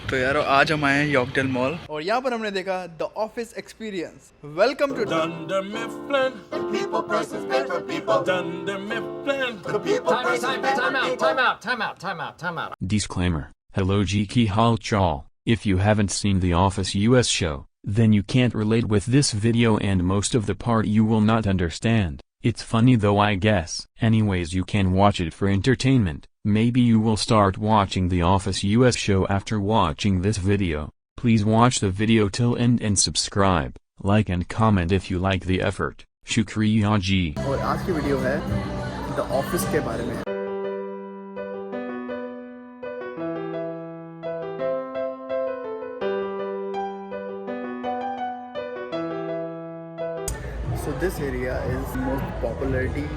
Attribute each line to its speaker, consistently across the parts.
Speaker 1: तो यारो आज हम आए हैं यॉर्कडेल मॉल और यहाँ पर हमने देखा the office experience. Welcome to
Speaker 2: Dunder Mifflin. The people persons meant for people. Dunder Mifflin. The people persons meant for people.
Speaker 3: Time out. Disclaimer. Hello Geeky Hall Chal. If you haven't seen The Office US show, then you can't relate with this video and most of the part you will not understand. It's funny though I guess. Anyways, you can watch it for entertainment. Maybe you will start watching The Office US show after watching this video. Please watch the video till end and subscribe, like and comment if you like the effort. Shukriya ji.
Speaker 1: और आज की video है the office के बारे में। So this area is most popularity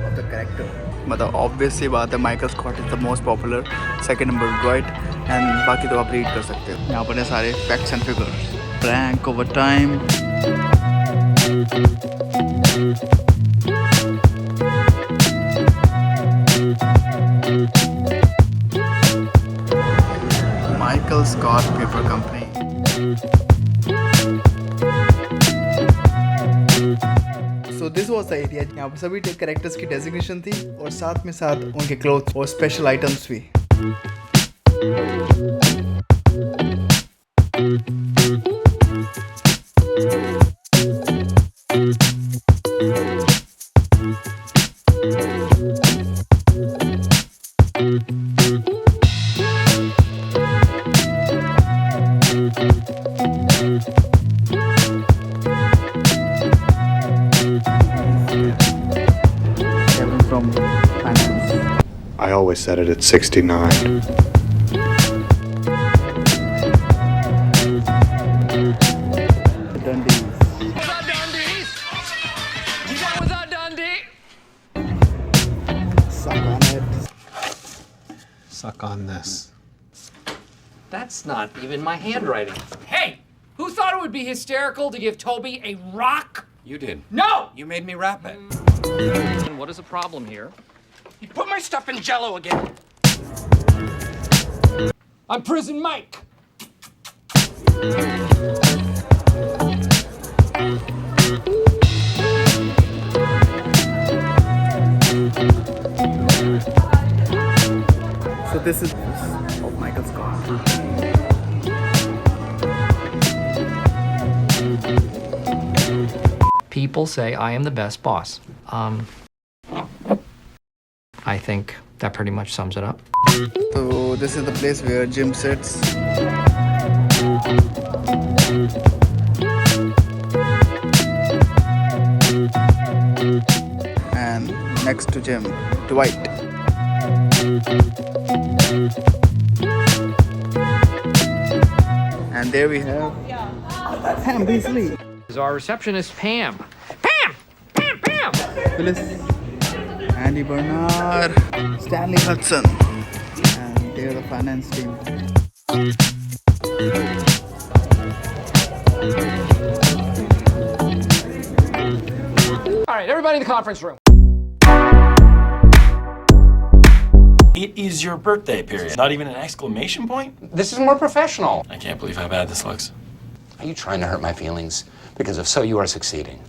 Speaker 1: of the character. मतलब obvious सी बात है, Michael Scott is the most popular, second number Dwight and बाकी तो आप रीड कर सकते हो। यहाँ पर है सारे facts and figures, rank over time. Michael Scott paper company. So this was the area। यहाँ पर सभी कैरेक्टर्स की डेजिग्नेशन थी और साथ में साथ उनके क्लोथ और स्पेशल आइटम्स भी।
Speaker 4: I always set it at 69.
Speaker 5: Suck on this.
Speaker 6: That's not even my handwriting. Hey! Who thought it would be hysterical to give Toby a rock?
Speaker 5: You did.
Speaker 6: No!
Speaker 5: You made me rap it.
Speaker 6: And what is the problem here?
Speaker 5: You put my stuff in Jello again.
Speaker 6: I'm Prison Mike!
Speaker 1: So this is of Michael Scott.
Speaker 6: People say I am the best boss. I think that pretty much sums it up.
Speaker 1: So this is the place where Jim sits. And next to Jim, Dwight. And there we have Pam Beasley.
Speaker 6: Is our receptionist Pam. Pam!
Speaker 1: Phyllis, Andy Bernard, Stanley Hudson, and they're the finance team.
Speaker 6: All right, everybody in the conference room.
Speaker 2: It is your birthday period. Not even an exclamation point?
Speaker 5: This is more professional.
Speaker 2: I can't believe how bad this looks.
Speaker 5: Are you trying to hurt my feelings? Because if so, you are succeeding.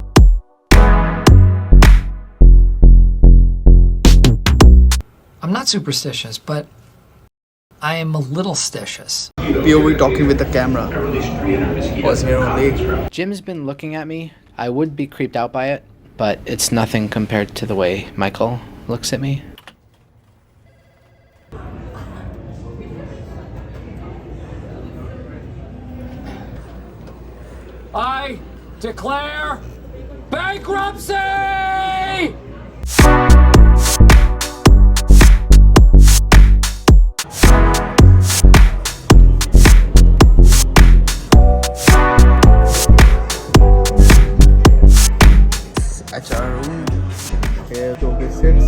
Speaker 6: I'm not superstitious, but I am a little stitious.
Speaker 1: POV talking with the camera was here only.
Speaker 7: Jim's been looking at me. I would be creeped out by it, but it's nothing compared to the way Michael looks at me.
Speaker 6: I declare bankruptcy!
Speaker 1: HR room. Here Toby sits.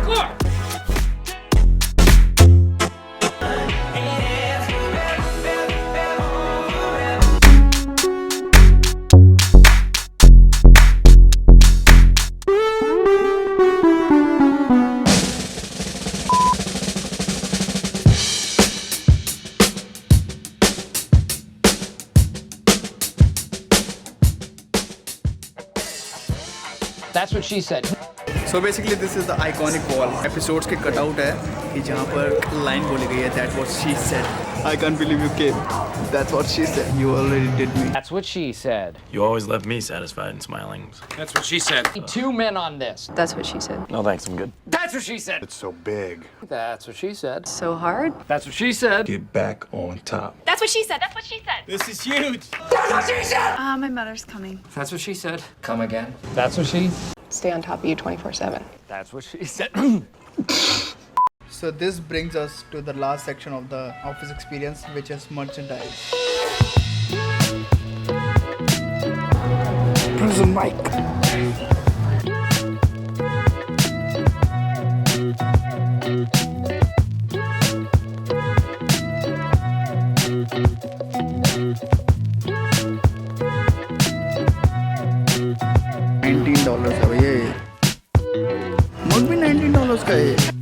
Speaker 6: floor! That's what she said.
Speaker 1: So basically this is the iconic wall. Episodes के cutout है कि जहाँ पर line बोली गई है that what she said. I can't believe you came. That's what she said. You already did me.
Speaker 6: That's what she said.
Speaker 8: You always left me satisfied and smiling.
Speaker 6: That's what she said. 2 men on this.
Speaker 9: That's what she said.
Speaker 8: No thanks, I'm good.
Speaker 6: That's what she said.
Speaker 4: It's so big.
Speaker 6: That's what she said.
Speaker 9: So hard.
Speaker 6: That's what she said.
Speaker 8: Get back on top.
Speaker 10: That's what she said. That's what she said.
Speaker 8: This is huge.
Speaker 6: That's what she said.
Speaker 10: My mother's coming.
Speaker 6: That's what she said. Come again. That's what she.
Speaker 9: Stay on top of you 24/7.
Speaker 6: That's what she said.
Speaker 1: So this brings us to the last section of the office experience, which is merchandise. Prison mic. $19 का भैया ये मग भी $19 का है